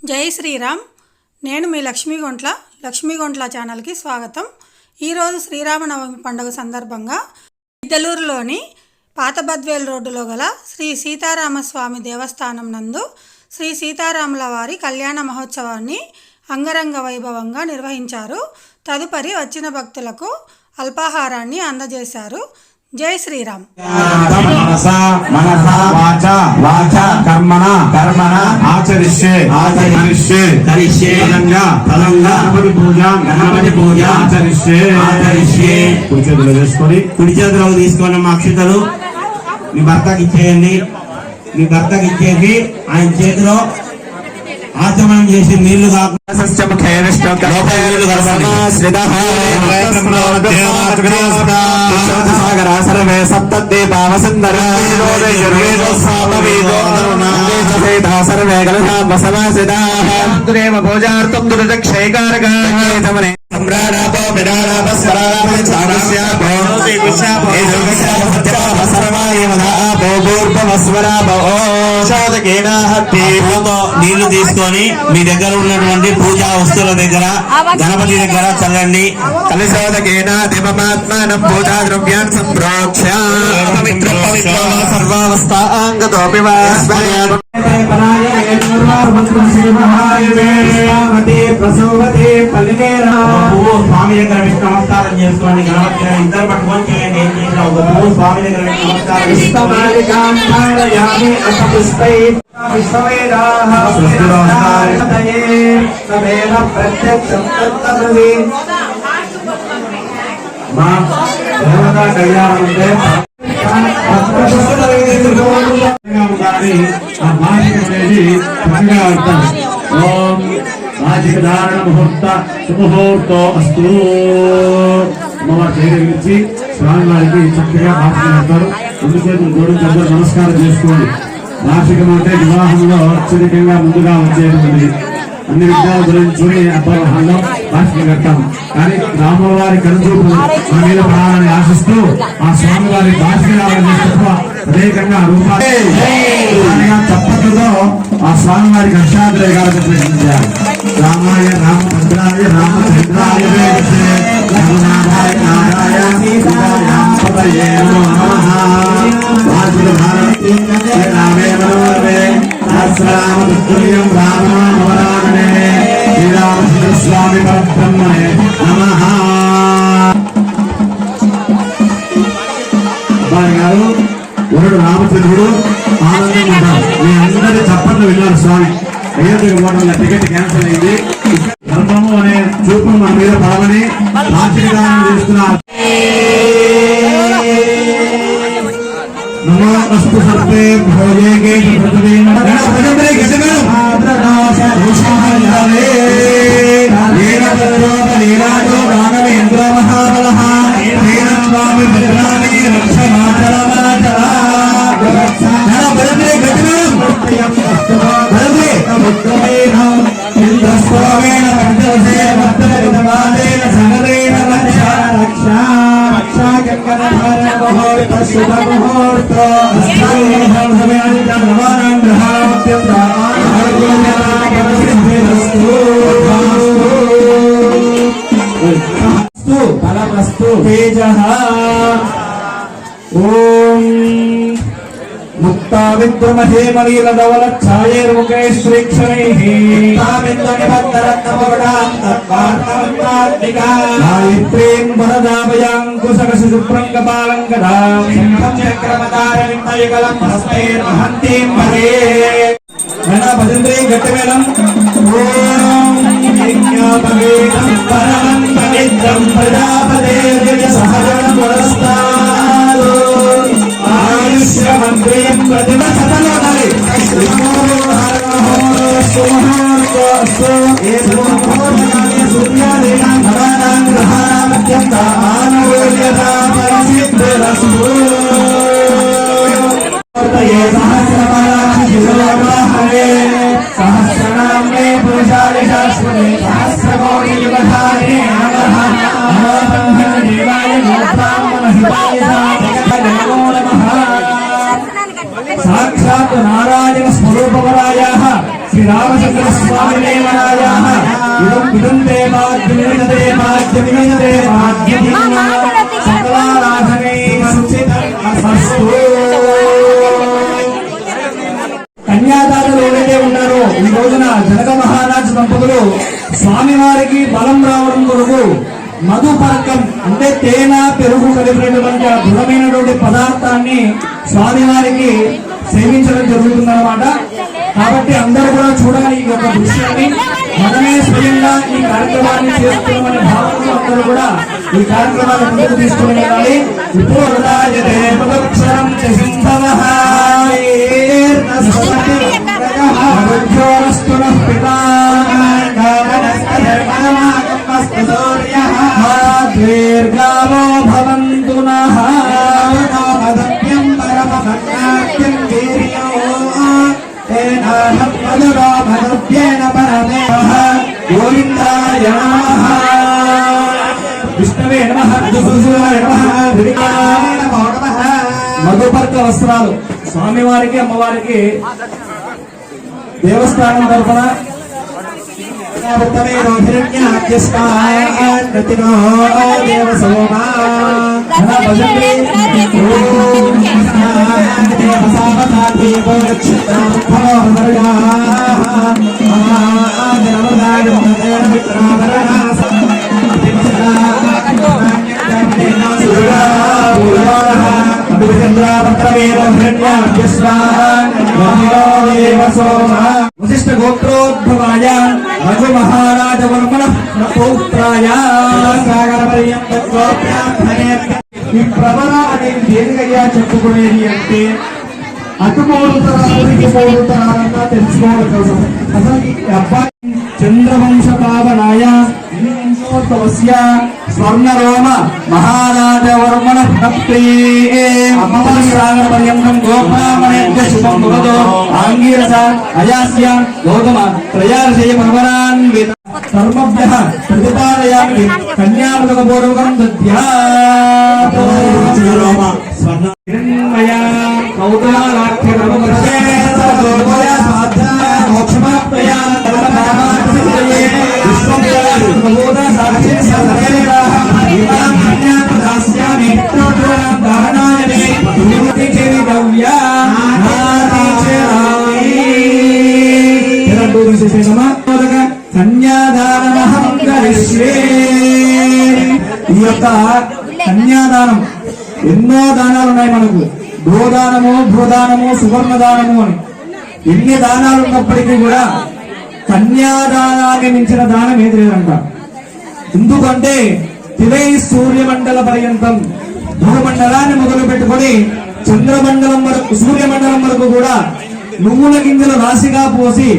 జై శ్రీరామ్. నేను మీ లక్ష్మీగొంట్ల ఛానల్కి స్వాగతం. ఈరోజు శ్రీరామనవమి పండుగ సందర్భంగా ఇద్దలూరులోని పాత బద్వేల్ రోడ్డులో గల శ్రీ సీతారామస్వామి దేవస్థానం నందు శ్రీ సీతారాముల వారి కళ్యాణ మహోత్సవాన్ని అంగరంగ వైభవంగా నిర్వహించారు. తదుపరి వచ్చిన భక్తులకు అల్పాహారాన్ని అందజేశారు. జై శ్రీరామ్. కుడి చేతిలో తీసుకున్న మా అక్షతలు మీ భర్తకి ఇచ్చేయండి. మీ భర్తకి ఇచ్చేసి ఆయన చేతిలో ఆచమనం చేసి నీళ్లు నీళ్లు తీసుకొని మీ దగ్గర ఉన్నటువంటి పూజా వస్తువుల దగ్గర గణపతి దగ్గర చల్లండి. కలిశోదకేన దివమాత్మాన పూజా ద్రవ్యాన్ని సంప్రోక్ష సర్వావస్థాంగతోపి స్వామి దగ్గర విష్ణు నమస్కారం చేసుకోండి. గణపతి ఇద్దరు పట్టుకొని చేయండి. స్వామి దగ్గర విష్ణు ముహూర్తో అస్తు అమ్మవారి చేసి స్వామి వారికి చక్కగా మాట్లాడతారు. రెండు చేతులు జోడించి అందరూ నమస్కారం చేసుకోండి. వార్షికం అంటే వివాహంలో అత్యధికంగా ముందుగా వచ్చేటువంటి అన్ని విషయాల గురించి అబ్బాహంలో వార్షికం కట్టాము. కానీ రామవారి కనుచూపు మా మీద పడాలని ఆశిస్తూ ఆ స్వామి వారి వార్షికాలను తప్ప అనేకంగా రూపాయలు తప్పట్లుతో ఆ స్వామి వారికి అష్టాధ్రయ గారికి ప్రయత్నించారు. రామాయ రామభద్రాయ రామచంద్రాయ రఘునాథాయ నారాయణ స్వామి పరబ్రహ్మణే నమః. అబ్బాయి గారు వరుడు రామచంద్రుడు ఆనందంగా ఉంటారు. మీ అందరి చప్పట్లు విన్నారు. స్వామి అయోధ్యకు పోవడం టికెట్ క్యాన్సిల్ అయింది. ధర్మము అనే చూపు మన మీద పడమని ఆశీర్వాదం చేస్తున్నారు. నమోస్తు సర్వే భోజే రాఘవేంద్ర మహాబల స్వామి భద్రాని ముక్తా విద్రుమహే మలీలధవల ఛాయేర్ముఖైశ్రీక్షణైః గాయత్రీం వరదాభయాంకుశకశిశుప్రంగపాలంకదాం చక్రమతారవిందయుగలం హస్తైర్మహంతీం భరే భజంత్రీ గట్టిమేళం. ఓం యజ్ఞాపవేదం పరమం పవిత్రం ప్రజాపతేర్య సహజం పురస్తాదు ఆయుష్యమంత్రియం ప్రతిమ సతలోదరి సూర్యాదీనాం భవానాం గ్రహాణాం అత్యంత ఆనుకూల్యతా పరిసిద్ధిరస్తు. సహస్రనామే పురుషాలి శాశ్వతే సహస్రకోటి యుగధారే నమః. దేవాయ గోబ్రాహ్మణ హితాయ నమో నమః. సాక్షాత్ నారాయణ స్వరూపవరాయ శ్రీ రామచంద్ర स्वामिने वरायाः इदं ते भाग्यमिदते भाग्यमिदते भाग्यमिदते सकलाराधने सुचितमस्तु కన్యాదారులు ఎవరైతే ఉన్నారో ఈ రోజున జనక మహారాజు దంపతులు స్వామివారికి బలం రావడం కొరకు మధుపర్కం అంటే తేనె పెరుగు కలిపినటువంటి దృఢమైనటువంటి పదార్థాన్ని స్వామివారికి సేవించడం జరుగుతుందన్నమాట. కాబట్టి అందరూ కూడా చూడాలి ఈ యొక్క దృశ్యాన్ని. మనమే స్వయంగా ఈ కార్యక్రమాన్ని చేస్తున్నామనే భావనతో అందరూ కూడా ఈ కార్యక్రమాన్ని ముందుకు తీసుకుని వెళ్ళాలి. ఇప్పుడు దీర్ఘాలో భవంతు నః మదప్యం పరమభక్త్యం వీర్యో తేనాహ్మదురామదప్యేన పరమేహ గోవిందాయ నమః విష్ణవే నమః మధుసూదనాయ నమః ధృతికాయ నమః. మధుపర్క వస్త్రాలు స్వామివారికి అమ్మవారికి దేవస్థానం తరఫున వశిష్ఠ గోత్రోద్భవాయ రఘు మహారాజ వర్మణ పౌత్రాయ ఈ ప్రవర అనేది దేనికయ్యా చెప్పుకునేది అంటే అటుపోడుతారా తెలుసుకోవాలి కదా. అసలు ఈ అబ్బాయి చంద్రవంశ పావనాయ స్వర్ణరోమ మహారాజ వర్మణ అమ్మవారి పర్యంతం గోపామణ్య శుభం భవతో ఆంగీరస అయాస్య గౌతమ త్రయార్షయ పర్వరాన్విత సర్వభ్యః ప్రతిపాదయామి కన్యామృత పూర్వకం దద్యాతోమ స్వర్ణ హిరణ్మయ కౌతలాఖ్య నమః మోక్షమాప్తయ తలపామాత్మయే విశ్వమోద సాక్షి సర్వేరాః ఇమాం కన్యాదాస్యామి పుత్రోద్ధారం దారణాయనే దుర్మతి చేవిదవ్యా నాతి చేరామి ఎరండు విశేషమ కన్యాదానమహం కరిష్యే. ఈ యొక్క కన్యాదానం ఎన్నో దానాలు ఉన్నాయి మనకు. గోదానము, భూదానము, సువర్ణ దానము అని ఎన్ని దానాలు ఉన్నప్పటికీ కూడా కన్యాదానాన్ని మించిన దానం ఏది లేదంట. ఎందుకంటే దివై సూర్యమండల పర్యంతం భూమండలాన్ని మొదలు పెట్టుకొని చంద్రమండలం వరకు సూర్యమండలం వరకు కూడా నువ్వుల గింజలు రాశిగా పోసి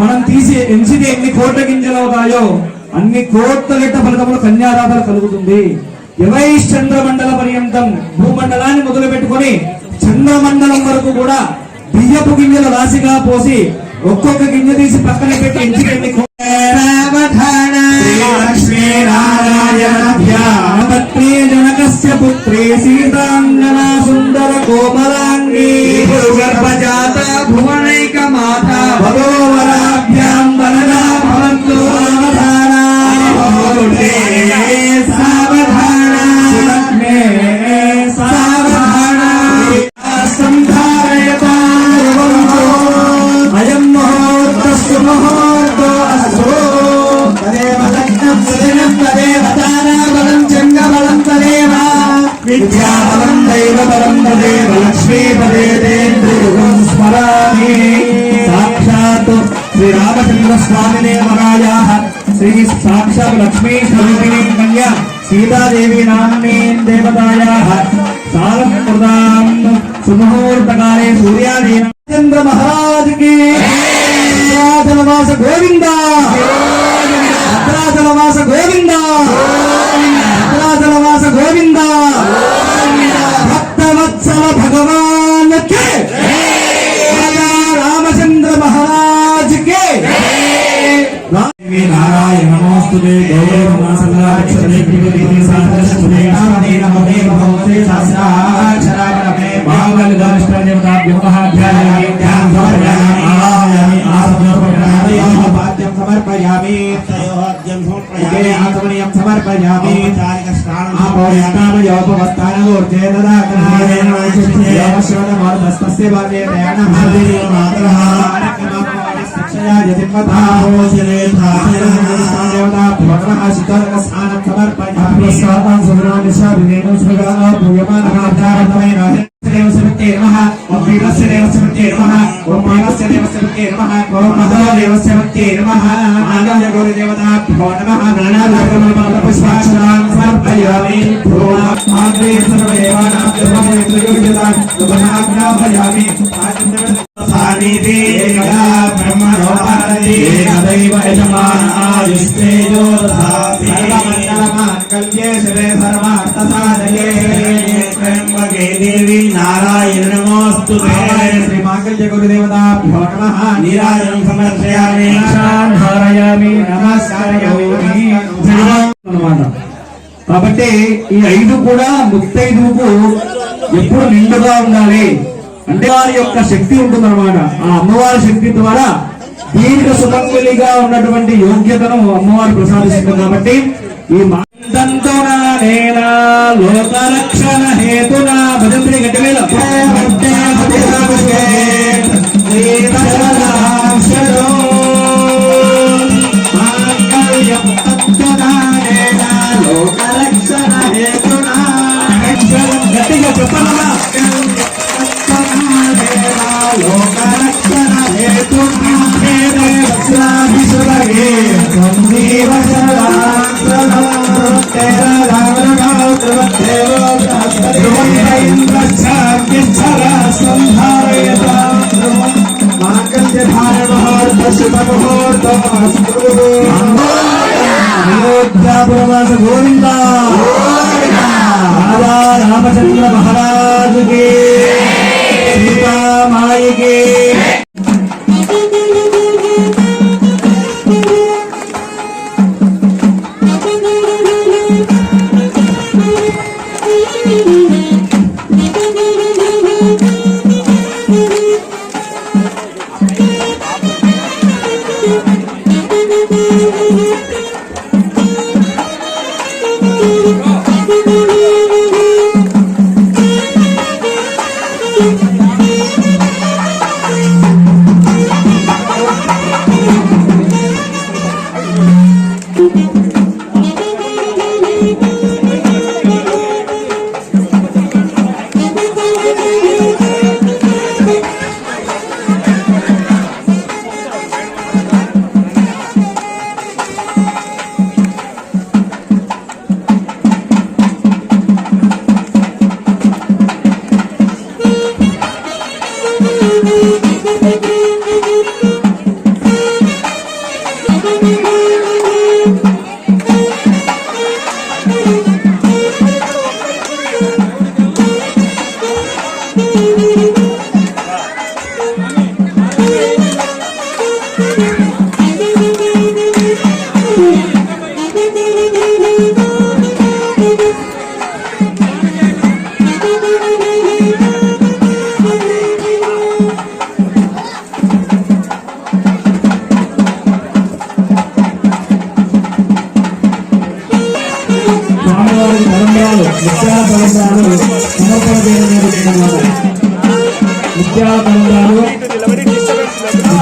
మనం తీసి ఎంచితే ఎన్ని కోట్ల గింజలు అవుతాయో అన్ని కోట్ల గట్ట ఫలితములు కన్యాదాతలు కలుగుతుంది. చంద్రమండల పర్యంతం భూమండలాన్ని మొదలు పెట్టుకొని చంద్రమండలం వరకు కూడా బియ్యపు గింజలు రాశిగా పోసి ఒక్కొక్క గింజ తీసి పక్కన పెట్టి ఎంచితే ఎన్ని జనకస్య పుత్రీ సీతాంగనా సుందర కోమలాంగీ గర్భజాత భువనైక మాత వధోవరాభ్యాం వరదా భవంతు సావధాన సావధాన సంధారయతా అయం ముహూర్తస్సు ముహూర్తో అస్తు తదేవ లగ్నం సుదినం తదేవ తారాబలం చంద్రబలం తదేవ విద్యాబలం దైవబలం తదేవ లక్ష్మీపదేంద్రియుగం స్మరామి. సాక్షాత్ శ్రీ రామచంద్ర స్వామినే వరాయాః శ్రీ సాక్షాత్ లక్ష్మీ స్వరూపిణీ కన్యా సీతాదేవి నామ్నీం దేవతాయాః సాలకృతాం సుముహూర్తకాలే సూర్యాదేవి చంద్ర మహారాజ్ కి భద్రాచలవాస గోవింద భద్రాచలవాస గోవింద భద్రాచలవాస గోవింద భక్తవత్సల భగవాన్ కే రామచంద్ర మహారాజ్ కే. నారాయణ నమోస్తుతే గౌరవమాసంగాక్షరే త్రిపది సాధనస్తుతే నారాయణ నమోదే భగవతే శాస్త్రాక్షరాగణమే మాంగళ్యదానిష్టాన్యమతాభ్యమహాధ్యాయామి ధ్యానం సమర్పయామి ఆయామి ఆసనోపకరణాయ సమర్పయామి तयोद्यं उदे समर्पयामि आचमनीयं समर्पयामि औपचारिक स्नानं आपोष्टान योपवस्थानमूर्तेन योपश्रवणमार्गस्तस्य भावेन हृदये मातरः शिक्षया यतिपथा भोजनेथा देवता भगवः शितर्क स्नानं समर्पयामि स्वाहा सुब्रह्मण्यस्य विनेन सुगः पूयमानः आचारतमेन देवस्य नमः ओम वीरस्य देवस्य नमः ओम देवस्य देवस्य नमः ओम मदो देवस्य नमः आनंद गौरी देवता नमः नाना धर्म पुष्पाक्षरां समर्पयामि ओम आग्रे सर्वदेवानां सर्वदेवतां नमस्कारयामि सानिधि एकदा ब्रह्मणोपारति एकदैव यजमान आयुष्तेजो दधाति सर्वमङ्गलमाङ्गल्ये शिवे सर्वार्थसाधके त्र्यम्बके देवी नारायण नमोस्तुते श्री मांगल्य गुरुदेवताभ्यो नमः नीराजनं समर्पयामि ధారయామి నమస్కారయామి అన్నమాట. కాబట్టి ఈ 5 కూడా ముత్తైదువుకు ఎప్పుడు నిండుగా ఉండాలి అంటే వారి యొక్క శక్తి ఉంటుందన్నమాట. ఆ అమ్మవారి శక్తి ద్వారా దీర్ఘ సుమంగళిగా ఉన్నటువంటి యోగ్యతను అమ్మవారు ప్రసాదిస్తుంది. కాబట్టి ఈ లోకరక్షణ హేతునా భజంత్రి గట్టివేల లోకరక్షణ హేతునా గట్టిగా చెప్పాలమ్మా. లోకరక్షణ హేతునా గోవింద రామచంద్ర మహారాజుకి సీతామాయికి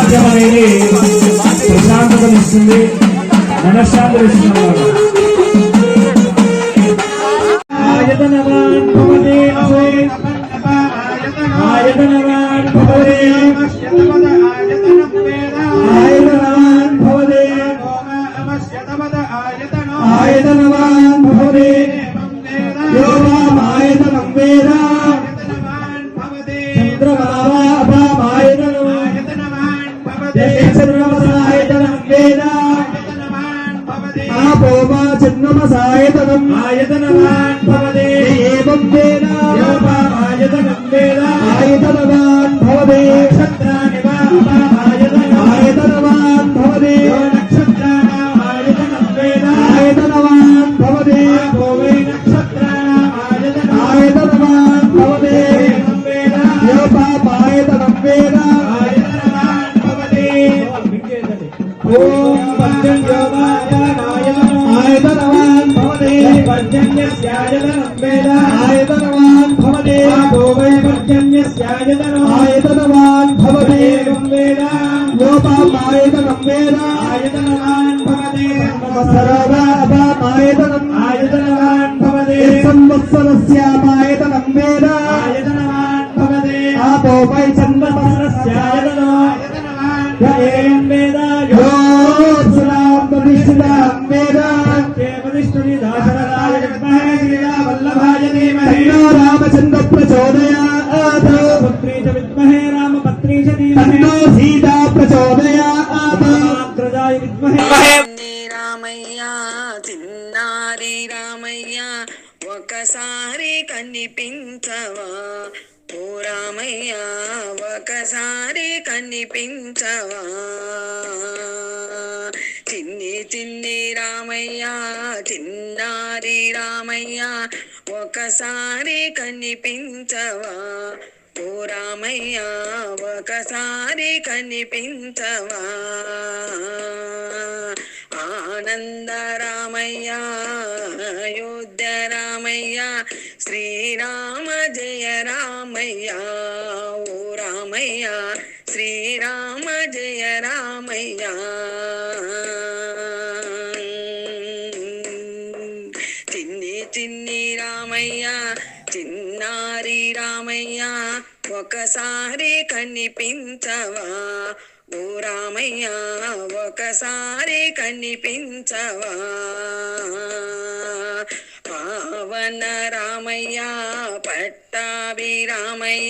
నిత్యం అనేది ప్రశాంతతనిస్తుంది, మనశ్శాంతినిస్తుంది. ఆయతనవాన్ భవతి ఆయతనవాన్ భవతి ఆయతనవాన్ భవతి ఆయతనవాన్ భవతి యోగామాయతనం వేద చంద్రమావాయతనం చంద్రమసాయతనం వేద ఆపోమా చిన్నమసాయతనం ఆయతనవాన్ భవతి ఏవం వేద యోగామాయతనం వేద ఆయతనవాన్ భవతి నక్షత్రాణి వా ఆయతనవాన్ భవతి నక్షత్రాణాం ఆయతనం వేద ఆయతనవాన్ భవతి ఆపోవై నక్షత్రాణాం ఆయతనవాన్ భవతి యోపాపాయతనం వేద ఆయతనవాన్ భవతి आयतनवान् भवति पर्जन्यस्यायतनं वेद आयतनवान् भवति आपो वै पर्जन्यस्यायतनो आयतनवान् भवति वेद लोपामायतनं वेद आयतनवान् भवति संवत्सरापामायतनम् आयतनवान् भवति संवत्सरस्यापायतनं वेद आयतनवान् भवति आपो वै संवत्सरस्यायतनो आयतनवान् वेद यो रामचंद्र प्रचोदयात् पुत्री च विद्महे रामपत्नी च धीमहि सीता प्रचोदयात् अग्रजाय विद्महे రామయ్య చిన్నారి రామయ్య ఒకసారి కనిపించవా ఓ రామయ్య ఒకసారి కనిపించవా చిన్ని చిన్ని రామయ్య చిన్నారి రామయ్య ఒకసారి కనిపించవా ఓ రామయ్య ఒకసారి కనిపించవా ఆనంద రామయ్య అయోధ్య రామయ్య శ్రీరామ జయ రామయ్య ఓ రామయ్య శ్రీరామ జయ రామయ్య చిన్ని చిన్ని రామయ్య చిన్నారి రామయ్య ఒకసారి కనిపించవా ఓ రామయ్య ఒకసారి కనిపించవా పావన రామయ్య పట్టాభి రామయ్య